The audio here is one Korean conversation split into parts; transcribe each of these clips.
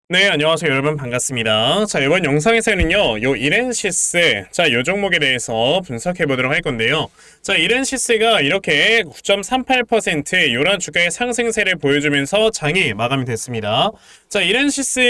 네, 안녕하세요. 여러분 반갑습니다. 자, 이번 영상에서는요, 요 이렌시스, 자, 요 종목에 대해서 분석해 보도록 할 건데요. 자, 이렌시스가 이렇게 9.38% 요런 주가의 상승세를 보여주면서 장이 마감이 됐습니다. 자, 이렌시스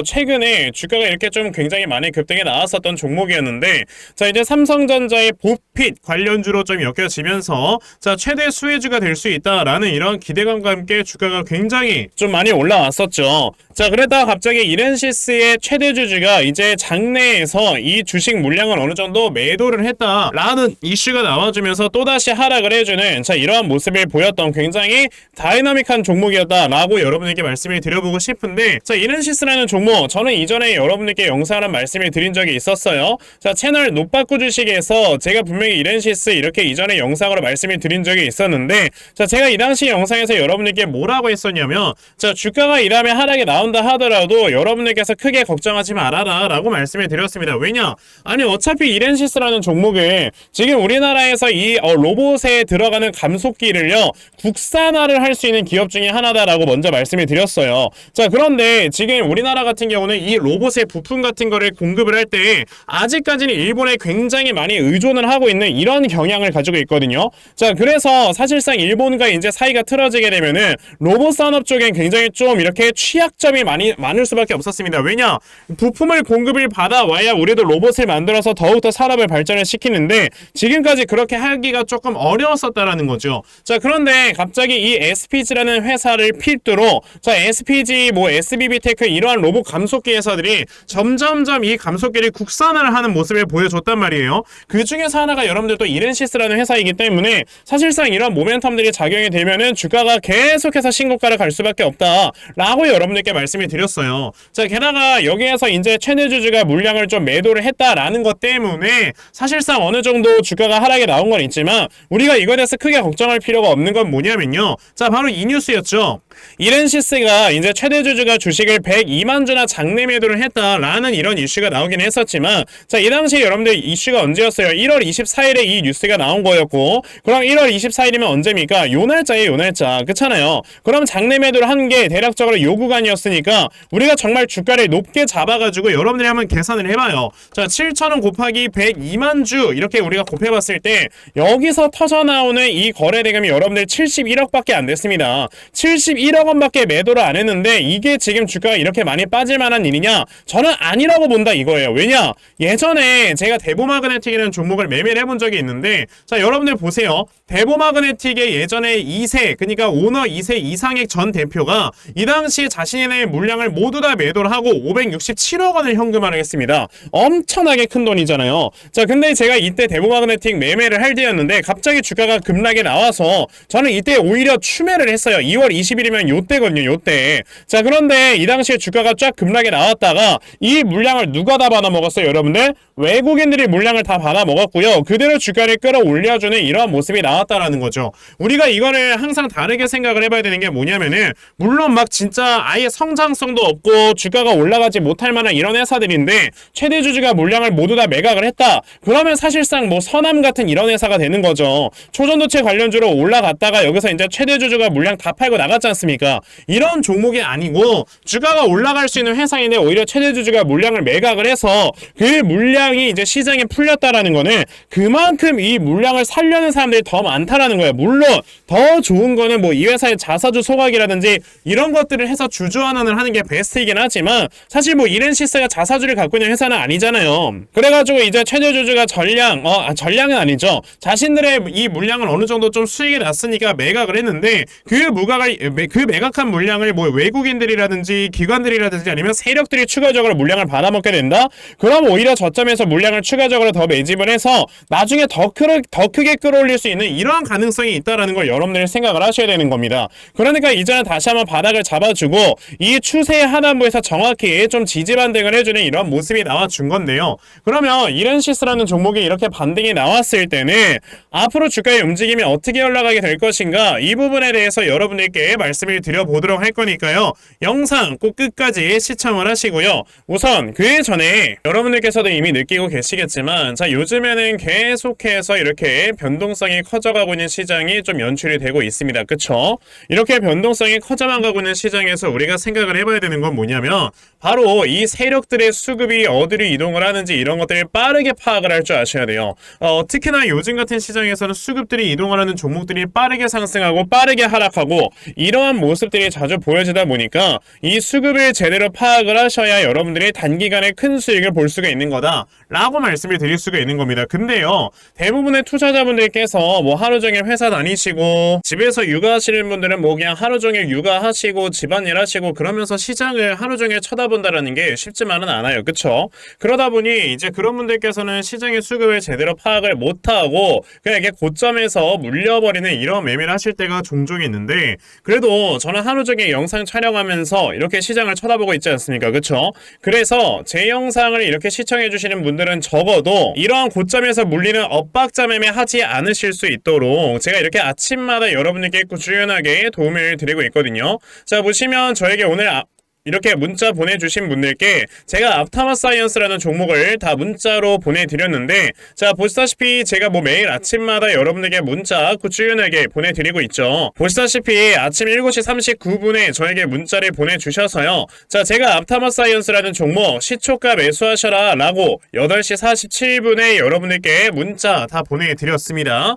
최근에 주가가 이렇게 좀 굉장히 많이 급등해 나왔었던 종목이었는데, 자, 이제 삼성전자의 보핏 관련주로 좀 엮여지면서, 자, 최대 수혜주가 될 수 있다라는 이런 기대감과 함께 주가가 굉장히 좀 많이 올라왔었죠. 자, 그러다 갑자기 이렌시스의 최대 주주가 이제 장내에서 이 주식 물량을 어느 정도 매도를 했다라는 이슈가 나와주면서 또다시 하락을 해주는, 자, 이러한 모습을 보였던 굉장히 다이나믹한 종목이었다라고 여러분에게 말씀을 드려보고 싶은데, 자, 이렌시스라는 종목 저는 이전에 여러분들께 영상을 말씀을 드린 적이 있었어요. 자, 채널 노빠꾸 주식에서 제가 분명히 이렌시스 이렇게 이전에 영상으로 말씀을 드린 적이 있었는데, 자, 제가 이 당시 영상에서 여러분들께 뭐라고 했었냐면, 자, 주가가 이 다음에 하락이 나온다 하더라도 여러분들께서 크게 걱정하지 말아라 라고 말씀을 드렸습니다. 왜냐? 아니, 어차피 이렌시스라는 종목을 지금 우리나라에서 이 로봇에 들어가는 감속기를요, 국산화를 할 수 있는 기업 중에 하나다라고 먼저 말씀을 드렸어요. 자, 그런데 지금 우리나라 같은 경우는 이 로봇의 부품 같은 거를 공급을 할 때 아직까지는 일본에 굉장히 많이 의존을 하고 있는 이런 경향을 가지고 있거든요. 자, 그래서 사실상 일본과 이제 사이가 틀어지게 되면은 로봇 산업 쪽엔 굉장히 좀 이렇게 취약점이 많을 수밖에 없었습니다. 왜냐? 부품을 공급을 받아와야 우리도 로봇을 만들어서 더욱더 산업을 발전을 시키는데 지금까지 그렇게 하기가 조금 어려웠었다라는 거죠. 자, 그런데 갑자기 이 SPG라는 회사를 필두로, 자, SPG, SBB테크 이러한 로봇 감속기 회사들이 점점점 이 감속기를 국산화를 하는 모습을 보여줬단 말이에요. 그 중에서 하나가 여러분들 또 이렌시스라는 회사이기 때문에 사실상 이런 모멘텀들이 작용이 되면은 주가가 계속해서 신고가를 갈 수밖에 없다라고 여러분들께 말씀을 드렸어요. 자, 게다가 여기에서 이제 최대 주주가 물량을 좀 매도를 했다라는 것 때문에 사실상 어느 정도 주가가 하락에 나온 건 있지만 우리가 이거에 대해서 크게 걱정할 필요가 없는 건 뭐냐면요. 자, 바로 이 뉴스였죠. 이렌시스가 이제 최대 주주가 주식을 102만 주나 장내 매도를 했다라는 이런 이슈가 나오긴 했었지만, 자, 이 당시에 여러분들 이슈가 언제였어요? 1월 24일에 이 뉴스가 나온 거였고, 그럼 1월 24일이면 언제입니까? 요 날짜예요, 요 날짜. 그렇잖아요. 그럼 장내 매도를 한 게 대략적으로 요 구간이었으니까 우리가 정말 주가를 높게 잡아가지고 여러분들이 한번 계산을 해봐요. 자, 7,000원 곱하기 102만 주 이렇게 우리가 곱해봤을 때 여기서 터져나오는 이 거래대금이 여러분들 71억밖에 안 됐습니다. 71억 원밖에 매도를 안 했는데 이게 지금 주가가 이렇게 많이 빠질 만한 일이냐? 저는 아니라고 본다 이거예요. 왜냐? 예전에 제가 대보마그네틱이라는 종목을 매매를 해본 적이 있는데, 자, 여러분들 보세요. 대보마그네틱의 예전에 2세, 그러니까 오너 2세 이상의 전 대표가 이 당시에 자신의 물량을 모두 다 매도를 하고 567억 원을 현금화를 했습니다. 엄청나게 큰 돈이잖아요. 자, 근데 제가 이때 대보마그네틱 매매를 할 때였는데 갑자기 주가가 급락에 나와서 저는 이때 오히려 추매를 했어요. 2월 20일이면 요때거든요, 요때. 자, 그런데 이 당시에 주가가 쫙 급락에 나왔다가 이 물량을 누가 다 받아먹었어요, 여러분들? 외국인들이 물량을 다 받아먹었고요. 그대로 주가를 끌어올려주는 이런 모습이 나왔다라는 거죠. 우리가 이거를 항상 다르게 생각을 해봐야 되는 게 뭐냐면은, 물론 막 진짜 아예 성장성도 없고 주가가 올라가지 못할 만한 이런 회사들인데 최대 주주가 물량을 모두 다 매각을 했다. 그러면 사실상 서남 같은 이런 회사가 되는 거죠. 초전도체 관련주로 올라갔다가 여기서 이제 최대 주주가 물량 다 팔고 나갔지 않습니까? 이런 종목이 아니고 주가가 올라갈 수 있는 회사인데 오히려 최대 주주가 물량을 매각을 해서 그 물량이 이제 시장에 풀렸다라는 거는 그만큼 이 물량을 살려는 사람들이 더 많다라는 거예요. 물론 더 좋은 거는 이 회사의 자사주 소각이라든지 이런 것들을 해서 주주환원을 하는 게 베스트이긴 하지만 사실 이렌시스가 자사주를 갖고 있는 회사는 아니잖아요. 그래가지고 이제 최대 주주가 전량은 아니죠. 자신들의 이 물량을 어느 정도 좀 수익이 났으니까 매각을 했는데 그 매각한 물량을 외국인들이라든지 기관들이라든지 아니면 세력들이 추가적으로 물량을 받아먹게 된다? 그럼 오히려 저점에서 물량을 추가적으로 더 매집을 해서 나중에 더 크게 끌어올릴 수 있는 이러한 가능성이 있다라는 걸 여러분들이 생각을 하셔야 되는 겁니다. 그러니까 이제는 다시 한번 바닥을 잡아주고 이 추세의 하단부에서 정확히 좀 지지반등을 해주는 이런 모습이 나와준 건데요. 그러면 이렌시스라는 종목이 이렇게 반등이 나왔을 때는 앞으로 주가의 움직임이 어떻게 올라가게 될 것인가, 이 부분에 대해서 여러분들께 말씀을 드려보도록 할 거니까요. 영상 꼭 끝까지 시청을 하시고요. 우선 그 전에 여러분들께서도 이미 느끼고 계시겠지만, 자, 요즘에는 계속해서 이렇게 변동성이 커져가고 있는 시장이 좀 연출이 되고 있습니다. 그쵸? 이렇게 변동성이 커져만 가고 있는 시장에서 우리가 생각을 해봐야 되는 건 뭐냐면 바로 이 세력들의 수급이 어디로 이동을 하는지 이런 것들을 빠르게 파악을 할 줄 아셔야 돼요. 특히나 요즘 같은 시장에서는 수급들이 이동을 하는 종목들이 빠르게 상승하고 빠르게 하락하고 이러한 모습들이 자주 보여지다 보니까 이 수급을 제대로 파악을 하셔야 여러분들이 단기간에 큰 수익을 볼 수가 있는 거다 라고 말씀을 드릴 수가 있는 겁니다. 근데요, 대부분의 투자자분들께서 뭐 하루 종일 회사 다니시고 집에서 육아하시는 분들은 뭐 그냥 하루 종일 육아하시고 집안일 하시고 그러면서 시장을 하루 종일 쳐다본다라는 게 쉽지만은 않아요. 그쵸? 그러다 보니 이제 그런 분들께서는 시장의 수급을 제대로 파악을 못하고 그냥 이게 고점에서 물려버리는 이런 매매를 하실 때가 종종 있는데, 그래도 저는 하루 종일 영상 촬영하면서 이렇게 시장을 쳐다보고 있지 않습니까? 그쵸? 그래서 제 영상을 이렇게 시청해 주시는 분들은 적어도 이러한 고점에서 물리는 엇박자 매매 하지 않으실 수 있도록 제가 이렇게 아침마다 여러분들께 꾸준하게 도움을 드리고 있거든요. 자, 보시면 저에게 오늘 이렇게 문자 보내주신 분들께 제가 앞타마사이언스라는 종목을 다 문자로 보내드렸는데, 자, 보시다시피 제가 뭐 매일 아침마다 여러분들께 문자 꾸준하게 보내드리고 있죠. 보시다시피 아침 7시 39분에 저에게 문자를 보내주셔서요, 자, 제가 앞타마사이언스라는 종목 시초가 매수하셔라 라고 8시 47분에 여러분들께 문자 다 보내드렸습니다.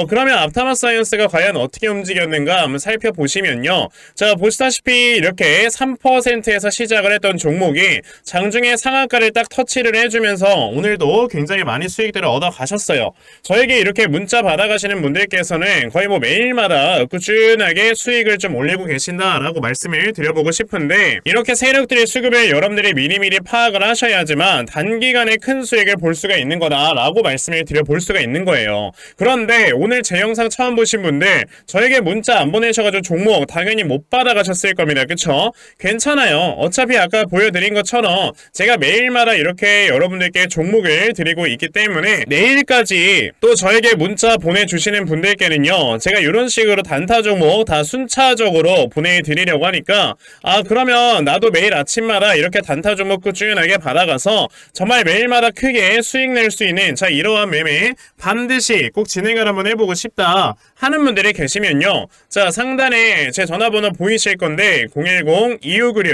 그러면 앞타마사이언스가 과연 어떻게 움직였는가 한번 살펴보시면요, 자, 보시다시피 이렇게 3% 에서 시작을 했던 종목이 장중에 상한가를 딱 터치를 해주면서 오늘도 굉장히 많이 수익들을 얻어 가셨어요. 저에게 이렇게 문자 받아가시는 분들께서는 거의 뭐 매일마다 꾸준하게 수익을 좀 올리고 계신다라고 말씀을 드려보고 싶은데, 이렇게 세력들의 수급을 여러분들이 미리미리 파악을 하셔야지만 단기간에 큰 수익을 볼 수가 있는 거다라고 말씀을 드려볼 수가 있는 거예요. 그런데 오늘 제 영상 처음 보신 분들 저에게 문자 안 보내셔가지고 종목 당연히 못 받아가셨을 겁니다. 그쵸? 괜찮아요. 어차피 아까 보여드린 것처럼 제가 매일마다 이렇게 여러분들께 종목을 드리고 있기 때문에 내일까지 또 저에게 문자 보내주시는 분들께는요, 제가 이런 식으로 단타 종목 다 순차적으로 보내드리려고 하니까, 그러면 나도 매일 아침마다 이렇게 단타 종목 꾸준하게 받아가서 정말 매일마다 크게 수익 낼 수 있는, 자, 이러한 매매 반드시 꼭 진행을 한번 해보고 싶다 하는 분들이 계시면요, 자, 상단에 제 전화번호 보이실 건데 010-2596-0270,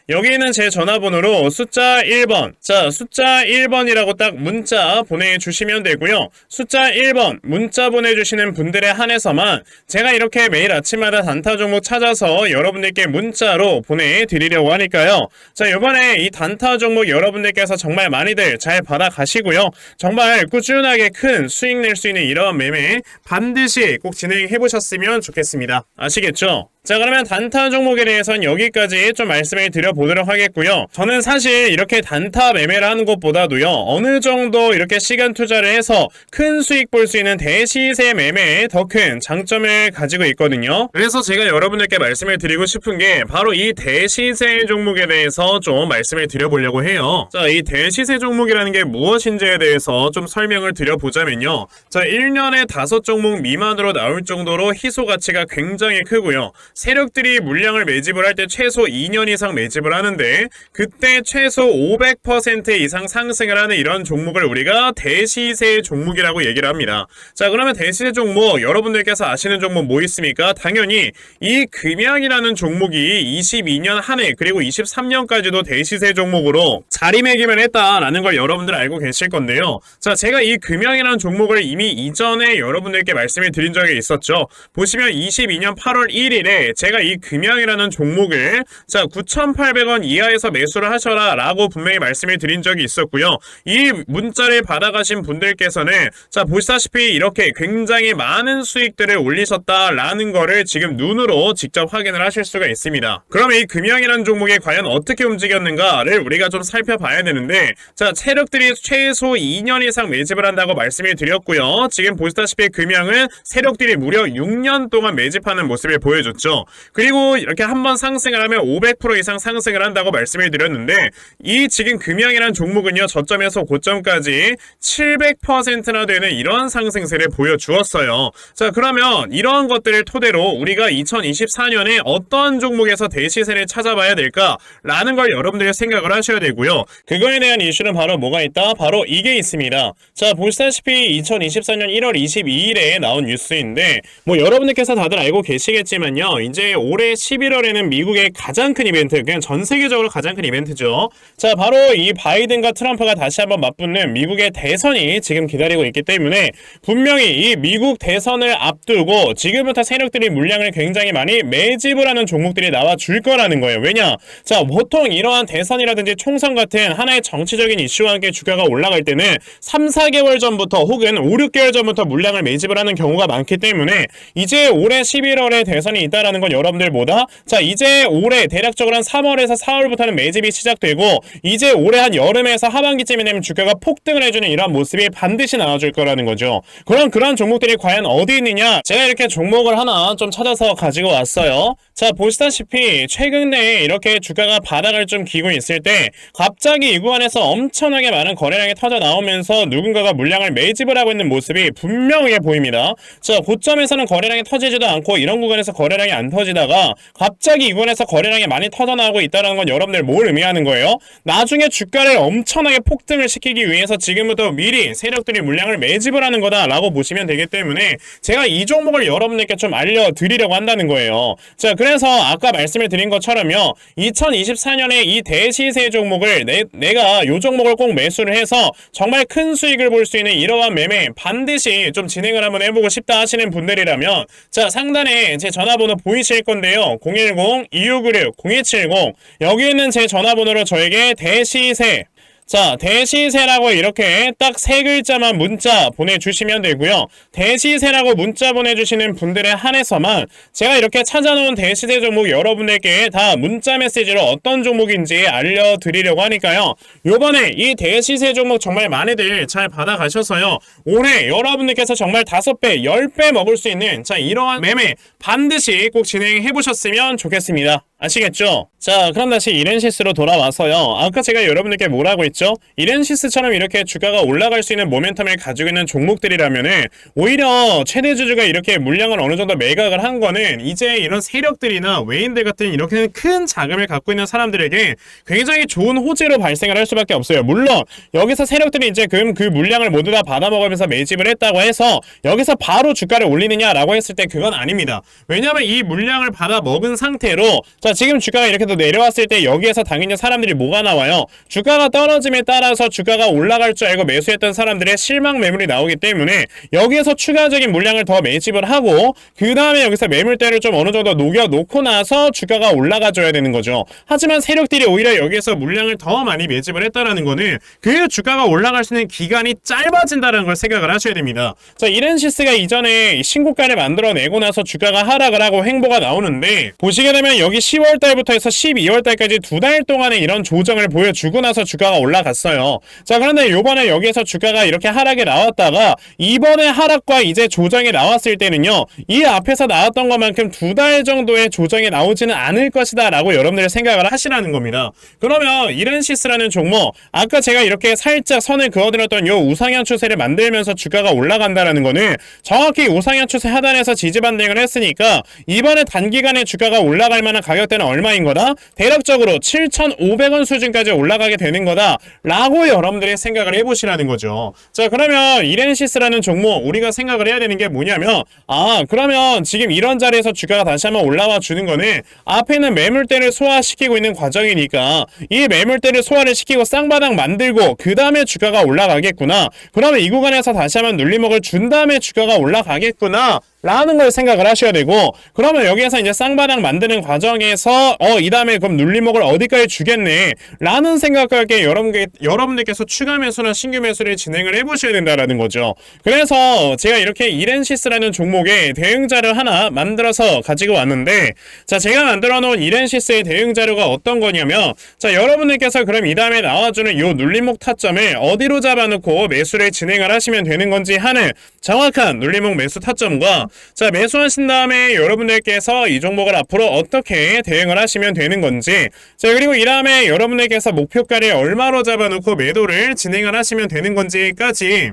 여기는 제 전화번호로 숫자 1번, 자, 숫자 1번이라고 딱 문자 보내주시면 되고요. 숫자 1번 문자 보내주시는 분들에 한해서만 제가 이렇게 매일 아침마다 단타 종목 찾아서 여러분들께 문자로 보내드리려고 하니까요, 자, 이번에 이 단타 종목 여러분들께서 정말 많이들 잘 받아가시고요, 정말 꾸준하게 큰 수익 낼 수 있는 이러한 매매 반드시 꼭 진행해보셨으면 좋겠습니다. 아시겠죠? 자, 그러면 단타 종목에 대해서는 여기까지 좀 말씀을 드려보도록 하겠고요. 저는 사실 이렇게 단타 매매를 하는 것보다도요, 어느 정도 이렇게 시간 투자를 해서 큰 수익 볼 수 있는 대시세 매매에 더 큰 장점을 가지고 있거든요. 그래서 제가 여러분들께 말씀을 드리고 싶은 게 바로 이 대시세 종목에 대해서 좀 말씀을 드려보려고 해요. 자, 이 대시세 종목이라는 게 무엇인지에 대해서 좀 설명을 드려보자면요, 자, 1년에 5종목 미만으로 나올 정도로 희소 가치가 굉장히 크고요, 세력들이 물량을 매집을 할 때 최소 2년 이상 매집을 하는데 그때 최소 500% 이상 상승을 하는 이런 종목을 우리가 대시세 종목이라고 얘기를 합니다. 자, 그러면 대시세 종목 여러분들께서 아시는 종목 뭐 있습니까? 당연히 이 금양이라는 종목이 22년 한 해 그리고 23년까지도 대시세 종목으로 자리매김을 했다라는 걸 여러분들 알고 계실 건데요. 자, 제가 이 금양이라는 종목을 이미 이전에 여러분들께 말씀을 드린 적이 있었죠. 보시면 22년 8월 1일에 제가 이 금양이라는 종목을, 자, 9,800원 이하에서 매수를 하셔라 라고 분명히 말씀을 드린 적이 있었고요. 이 문자를 받아가신 분들께서는, 자, 보시다시피 이렇게 굉장히 많은 수익들을 올리셨다라는 거를 지금 눈으로 직접 확인을 하실 수가 있습니다. 그러면 이 금양이라는 종목이 과연 어떻게 움직였는가를 우리가 좀 살펴봐야 되는데, 자, 세력들이 최소 2년 이상 매집을 한다고 말씀을 드렸고요. 지금 보시다시피 금양은 세력들이 무려 6년 동안 매집하는 모습을 보여줬죠. 그리고 이렇게 한번 상승을 하면 500% 이상 상승을 한다고 말씀을 드렸는데, 이 지금 금양이라는 종목은요, 저점에서 고점까지 700%나 되는 이런 상승세를 보여주었어요. 자, 그러면 이러한 것들을 토대로 우리가 2024년에 어떤 종목에서 대시세를 찾아봐야 될까라는 걸 여러분들이 생각을 하셔야 되고요. 그거에 대한 이슈는 바로 뭐가 있다? 바로 이게 있습니다. 자, 보시다시피 2024년 1월 22일에 나온 뉴스인데, 뭐 여러분들께서 다들 알고 계시겠지만요, 뭐냐면요. 이제 올해 11월에는 미국의 가장 큰 이벤트, 그냥 전 세계적으로 가장 큰 이벤트죠. 자, 바로 이 바이든과 트럼프가 다시 한번 맞붙는 미국의 대선이 지금 기다리고 있기 때문에 분명히 이 미국 대선을 앞두고 지금부터 세력들이 물량을 굉장히 많이 매집을 하는 종목들이 나와줄 거라는 거예요. 왜냐? 자, 보통 이러한 대선이라든지 총선 같은 하나의 정치적인 이슈와 함께 주가가 올라갈 때는 3, 4개월 전부터 혹은 5, 6개월 전부터 물량을 매집을 하는 경우가 많기 때문에 이제 올해 11월에 대선이 있다라는 건 여러분들 뭐다? 자, 이제 올해 대략적으로 한 3월에서 4월부터는 매집이 시작되고 이제 올해 한 여름에서 하반기쯤이 되면 주가가 폭등을 해주는 이런 모습이 반드시 나와줄 거라는 거죠. 그럼 그런 종목들이 과연 어디 있느냐? 제가 이렇게 종목을 하나 좀 찾아서 가지고 왔어요. 자, 보시다시피 최근에 이렇게 주가가 바닥을 좀 기고 있을 때 갑자기 이 구간에서 엄청나게 많은 거래량이 터져 나오면서 누군가가 물량을 매집을 하고 있는 모습이 분명하게 보입니다. 자, 고점에서는 거래량이 터지지도 않고 이런 구간에서 거래량이 안 터지다가 갑자기 이 구간에서 거래량이 많이 터져 나오고 있다는 건 여러분들 뭘 의미하는 거예요? 나중에 주가를 엄청나게 폭등을 시키기 위해서 지금부터 미리 세력들이 물량을 매집을 하는 거다라고 보시면 되기 때문에 제가 이 종목을 여러분들께 좀 알려드리려고 한다는 거예요. 자, 그래서 아까 말씀을 드린 것처럼요, 2024년에 이 대시세 종목을 내가 이 종목을 꼭 매수를 해서 정말 큰 수익을 볼 수 있는 이러한 매매 반드시 좀 진행을 한번 해보고 싶다 하시는 분들이라면 자, 상단에 제 전화번호 보이실 건데요, 010-2696-0270 여기 있는 제 전화번호로 저에게 대시세, 자, 대시세라고 이렇게 딱 세 글자만 문자 보내주시면 되고요. 대시세라고 문자 보내주시는 분들에 한해서만 제가 이렇게 찾아놓은 대시세 종목 여러분들께 다 문자 메시지로 어떤 종목인지 알려드리려고 하니까요. 요번에 이 대시세 종목 정말 많이들 잘 받아가셔서요, 올해 여러분들께서 정말 5배, 10배 먹을 수 있는 자, 이러한 매매 반드시 꼭 진행해보셨으면 좋겠습니다. 아시겠죠? 자, 그럼 다시 이렌시스로 돌아와서요, 아까 제가 여러분들께 뭐라고 했죠? 이렌시스처럼 이렇게 주가가 올라갈 수 있는 모멘텀을 가지고 있는 종목들이라면은 오히려 최대 주주가 이렇게 물량을 어느 정도 매각을 한 거는 이제 이런 세력들이나 외인들 같은 이렇게 큰 자금을 갖고 있는 사람들에게 굉장히 좋은 호재로 발생을 할 수밖에 없어요. 물론 여기서 세력들이 이제 그 물량을 모두 다 받아먹으면서 매집을 했다고 해서 여기서 바로 주가를 올리느냐라고 했을 때 그건 아닙니다. 왜냐하면 이 물량을 받아먹은 상태로 자, 지금 주가가 이렇게 또 내려왔을 때 여기에서 당연히 사람들이 뭐가 나와요? 주가가 떨어짐에 따라서 주가가 올라갈 줄 알고 매수했던 사람들의 실망 매물이 나오기 때문에 여기에서 추가적인 물량을 더 매집을 하고 그 다음에 여기서 매물대를 좀 어느 정도 녹여놓고 나서 주가가 올라가줘야 되는 거죠. 하지만 세력들이 오히려 여기에서 물량을 더 많이 매집을 했다라는 거는 그 주가가 올라갈 수 있는 기간이 짧아진다는 걸 생각을 하셔야 됩니다. 자, 이렌시스가 이전에 신고가를 만들어내고 나서 주가가 하락을 하고 횡보가 나오는데 보시게 되면 여기 10월달부터 해서 12월달까지 2달 동안의 이런 조정을 보여주고 나서 주가가 올라갔어요. 자, 그런데 요번에 여기에서 주가가 이렇게 하락이 나왔다가 이번에 하락과 이제 조정이 나왔을 때는요, 이 앞에서 나왔던 것만큼 2달 정도의 조정이 나오지는 않을 것이다 라고 여러분들이 생각을 하시라는 겁니다. 그러면 이렌시스라는 종목, 아까 제가 이렇게 살짝 선을 그어드렸던 요 우상향 추세를 만들면서 주가가 올라간다라는 거는 정확히 우상향 추세 하단에서 지지 반등을 했으니까 이번에 단기간에 주가가 올라갈 만한 가격대는 얼마인 거다? 대략적으로 7,500원 수준까지 올라가게 되는 거다 라고 여러분들이 생각을 해보시라는 거죠. 자, 그러면 이렌시스라는 종목 우리가 생각을 해야 되는 게 뭐냐면, 아, 그러면 지금 이런 자리에서 주가가 다시 한번 올라와 주는 거는 앞에는 매물대를 소화시키고 있는 과정이니까 이 매물대를 소화를 시키고 쌍바닥 만들고 그 다음에 주가가 올라가겠구나, 그러면 이 구간에서 다시 한번 눌림목을 준 다음에 주가가 올라가겠구나 라는 걸 생각을 하셔야 되고, 그러면 여기에서 이제 쌍바닥 만드는 과정에서 이 다음에 그럼 눌림목을 어디까지 주겠네 라는 생각하게 여러분들께서 추가 매수나 신규 매수를 진행을 해보셔야 된다라는 거죠. 그래서 제가 이렇게 이렌시스라는 종목의 대응자를 하나 만들어서 가지고 왔는데, 자, 제가 만들어 놓은 이렌시스의 대응자료가 어떤 거냐면, 자, 여러분들께서 그럼 이 다음에 나와주는 요 눌림목 타점을 어디로 잡아놓고 매수를 진행을 하시면 되는 건지 하는 정확한 눌림목 매수 타점과, 자, 매수하신 다음에 여러분들께서 이 종목을 앞으로 어떻게 대응을 하시면 되는 건지, 자, 그리고 이 다음에 여러분들께서 목표가를 얼마로 잡아놓고 매도를 진행을 하시면 되는 건지까지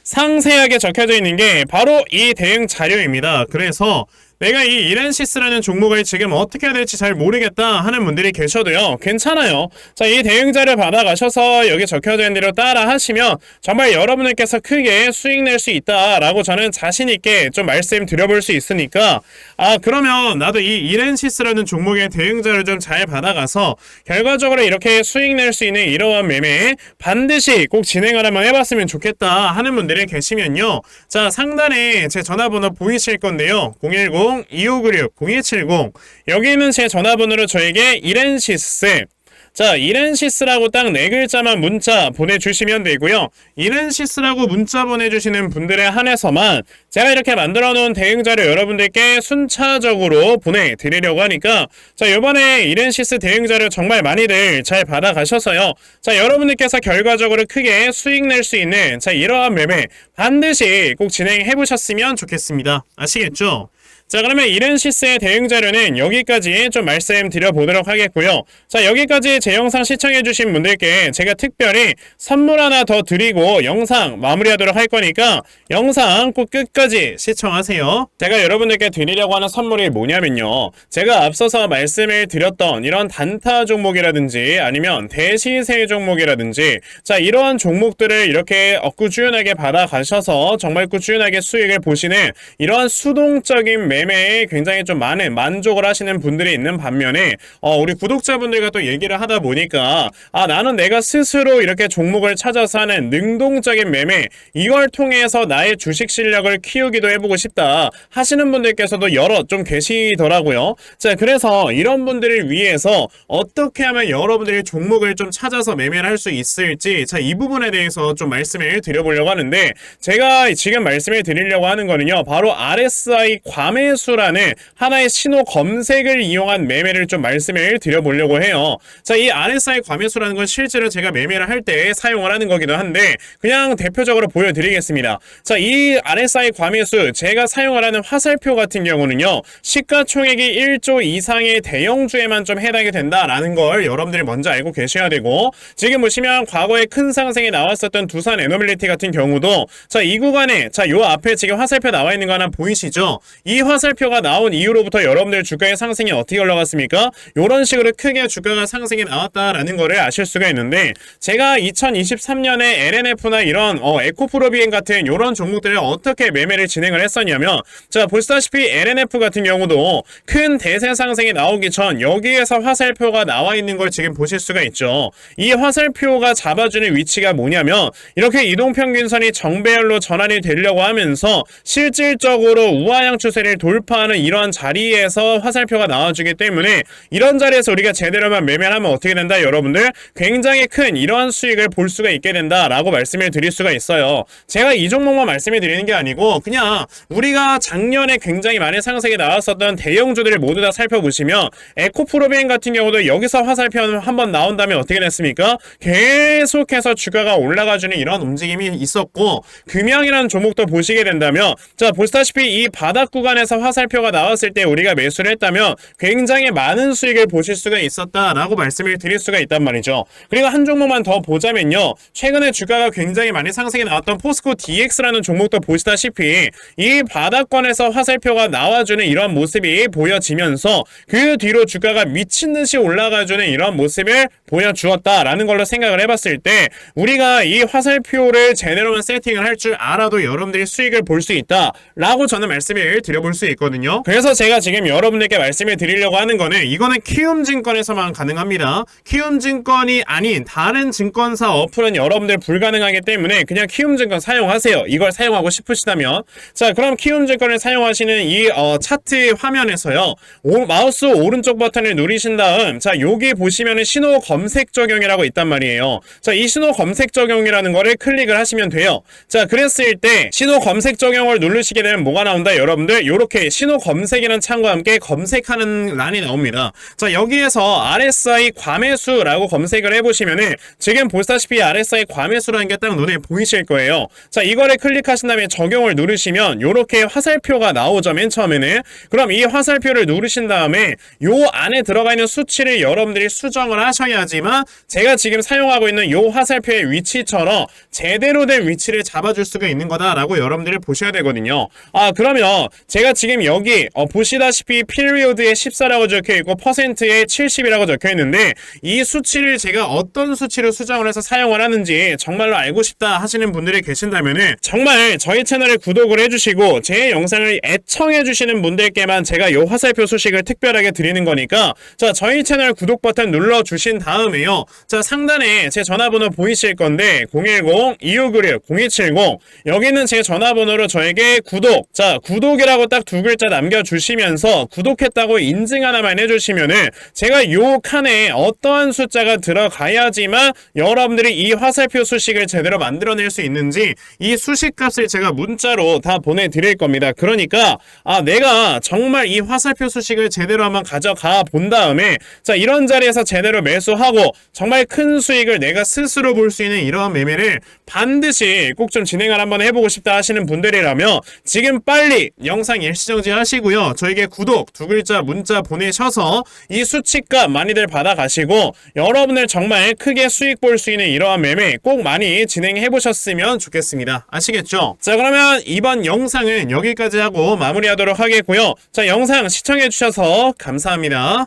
상세하게 적혀져 있는 게 바로 이 대응 자료입니다. 그래서 내가 이 이렌시스라는 종목을 지금 어떻게 해야 될지 잘 모르겠다 하는 분들이 계셔도요, 괜찮아요. 자, 이 대응자를 받아가셔서 여기 적혀져 있는 대로 따라 하시면 정말 여러분들께서 크게 수익 낼 수 있다라고 저는 자신있게 좀 말씀드려볼 수 있으니까, 그러면 나도 이 이렌시스라는 종목의 대응자를 좀 잘 받아가서 결과적으로 이렇게 수익 낼 수 있는 이러한 매매 반드시 꼭 진행을 한번 해봤으면 좋겠다 하는 분들이 계시면요, 자, 상단에 제 전화번호 보이실 건데요, 010-2596-0270, 여기 있는 제 전화번호로 저에게 이렌시스, 자, 이렌시스라고 딱 4글자만 문자 보내주시면 되고요. 이렌시스라고 문자 보내주시는 분들에 한해서만 제가 이렇게 만들어 놓은 대응자를 여러분들께 순차적으로 보내드리려고 하니까, 자, 요번에 이렌시스 대응자를 정말 많이들 잘 받아가셔서요, 자, 여러분들께서 결과적으로 크게 수익 낼 수 있는, 자, 이러한 매매 반드시 꼭 진행해 보셨으면 좋겠습니다. 아시겠죠? 자, 그러면 이렌시스의 대응 자료는 여기까지 좀 말씀드려 보도록 하겠고요. 자, 여기까지 제 영상 시청해주신 분들께 제가 특별히 선물 하나 더 드리고 영상 마무리하도록 할 거니까 영상 꼭 끝까지 시청하세요. 제가 여러분들께 드리려고 하는 선물이 뭐냐면요, 제가 앞서서 말씀을 드렸던 이런 단타 종목이라든지 아니면 대시세 종목이라든지, 자, 이러한 종목들을 이렇게 꾸준하게 받아가셔서 정말 꾸준하게 수익을 보시는 이러한 수동적인 매매에 굉장히 좀 많은 만족을 하시는 분들이 있는 반면에, 우리 구독자분들과 또 얘기를 하다 보니까, 나는 내가 스스로 이렇게 종목을 찾아서 하는 능동적인 매매, 이걸 통해서 나의 주식 실력을 키우기도 해보고 싶다 하시는 분들께서도 여럿 좀 계시더라고요. 자, 그래서 이런 분들을 위해서 어떻게 하면 여러분들이 종목을 좀 찾아서 매매를 할 수 있을지, 자, 이 부분에 대해서 좀 말씀을 드려보려고 하는데, 제가 지금 말씀을 드리려고 하는 거는요, 바로 RSI 과매수라는 하나의 신호 검색을 이용한 매매를 좀 말씀을 드려보려고 해요. 자, 이 RSI 과매수라는 건 실제로 제가 매매를 할 때 사용을 하는 거기도 한데, 그냥 대표적으로 보여드리겠습니다. 자, 이 RSI 과매수, 제가 사용을 하는 화살표 같은 경우는요, 시가총액이 1조 이상의 대형주에만 좀 해당이 된다라는 걸 여러분들이 먼저 알고 계셔야 되고, 지금 보시면 과거에 큰 상승이 나왔었던 두산 에너빌리티 같은 경우도, 자, 이 구간에, 자, 요 앞에 지금 화살표 나와 있는 거 하나 보이시죠? 이 화살표가 나온 이후로부터 여러분들 주가의 상승이 어떻게 올라갔습니까? 이런 식으로 크게 주가가 상승이 나왔다라는 거를 아실 수가 있는데, 제가 2023년에 LNF나 이런 에코프로비엔 같은 이런 종목들을 어떻게 매매를 진행을 했었냐면, 자, 보시다시피 LNF 같은 경우도 큰 대세 상승이 나오기 전 여기에서 화살표가 나와 있는 걸 지금 보실 수가 있죠. 이 화살표가 잡아주는 위치가 뭐냐면, 이렇게 이동평균선이 정배열로 전환이 되려고 하면서 실질적으로 우하향 추세를 돌파하는 이런 자리에서 화살표가 나와주기 때문에, 이런 자리에서 우리가 제대로만 매매를 하면 어떻게 된다, 여러분들? 굉장히 큰 이러한 수익을 볼 수가 있게 된다라고 말씀을 드릴 수가 있어요. 제가 이 종목만 말씀을 드리는 게 아니고, 그냥 우리가 작년에 굉장히 많이 상승이 나왔었던 대형주들을 모두 다 살펴보시면, 에코프로비엔 같은 경우도 여기서 화살표 한번 나온 다음에 어떻게 됐습니까? 계속해서 주가가 올라가주는 이런 움직임이 있었고, 금양이라는 종목도 보시게 된다면, 자, 보시다시피 이 바닥 구간에서 화살표가 나왔을 때 우리가 매수를 했다면 굉장히 많은 수익을 보실 수가 있었다라고 말씀을 드릴 수가 있단 말이죠. 그리고 한 종목만 더 보자면요, 최근에 주가가 굉장히 많이 상승이 나왔던 포스코 DX라는 종목도 보시다시피 이 바닥권에서 화살표가 나와주는 이런 모습이 보여지면서 그 뒤로 주가가 미친듯이 올라가주는 이런 모습을 보여주었다라는 걸로 생각을 해봤을 때, 우리가 이 화살표를 제대로만 세팅을 할 줄 알아도 여러분들이 수익을 볼 수 있다 라고 저는 말씀을 드려볼 수 있거든요. 그래서 제가 지금 여러분들께 말씀을 드리려고 하는 거는, 이거는 키움증권에서만 가능합니다. 키움증권이 아닌 다른 증권사 어플은 여러분들 불가능하기 때문에 그냥 키움증권 사용하세요. 이걸 사용하고 싶으시다면. 자, 그럼 키움증권을 사용하시는 이 차트 화면에서요, 마우스 오른쪽 버튼을 누르신 다음, 자, 여기 보시면은 신호 검색 적용이라고 있단 말이에요. 자, 이 신호 검색 적용이라는 거를 클릭을 하시면 돼요. 자, 그랬을 때 신호 검색 적용을 누르시게 되면 뭐가 나온다, 여러분들? 요렇게 신호 검색이라는 창과 함께 검색하는 란이 나옵니다. 자, 여기에서 RSI 과매수라고 검색을 해보시면은 지금 보시다시피 RSI 과매수라는 게 딱 눈에 보이실 거예요. 자, 이거를 클릭하신 다음에 적용을 누르시면 요렇게 화살표가 나오죠, 맨 처음에는. 그럼 이 화살표를 누르신 다음에 요 안에 들어가 있는 수치를 여러분들이 수정을 하셔야지만 제가 지금 사용하고 있는 요 화살표의 위치처럼 제대로 된 위치를 잡아줄 수가 있는 거다라고 여러분들이 보셔야 되거든요. 그러면 제가 지금 여기 보시다시피 피리오드에 14라고 적혀있고 퍼센트에 70이라고 적혀있는데 이 수치를 제가 어떤 수치로 수정을 해서 사용을 하는지 정말로 알고 싶다 하시는 분들이 계신다면은 정말 저희 채널을 구독을 해주시고 제 영상을 애청해주시는 분들께만 제가 요 화살표 소식을 특별하게 드리는 거니까 자, 저희 채널 구독 버튼 눌러주신 다음에요. 자, 상단에 제 전화번호 보이실 건데 010-2596-0270 여기는 제 전화번호로 저에게 구독, 자, 구독이라고 딱 두 글자 남겨주시면서 구독했다고 인증 하나만 해주시면은 제가 요 칸에 어떠한 숫자가 들어가야지만 여러분들이 이 화살표 수식을 제대로 만들어낼 수 있는지 이 수식값을 제가 문자로 다 보내드릴 겁니다. 그러니까 내가 정말 이 화살표 수식을 제대로 한번 가져가 본 다음에 자, 이런 자리에서 제대로 매수하고 정말 큰 수익을 내가 스스로 볼 수 있는 이러한 매매를 반드시 꼭 좀 진행을 한번 해보고 싶다 하시는 분들이라면 지금 빨리 영상 일시정지 하시고요. 저에게 구독 두 글자 문자 보내셔서 이 수치값 많이들 받아가시고 여러분들 정말 크게 수익 볼 수 있는 이러한 매매 꼭 많이 진행해 보셨으면 좋겠습니다. 아시겠죠? 자, 그러면 이번 영상은 여기까지 하고 마무리하도록 하겠고요. 자, 영상 시청해 주셔서 감사합니다.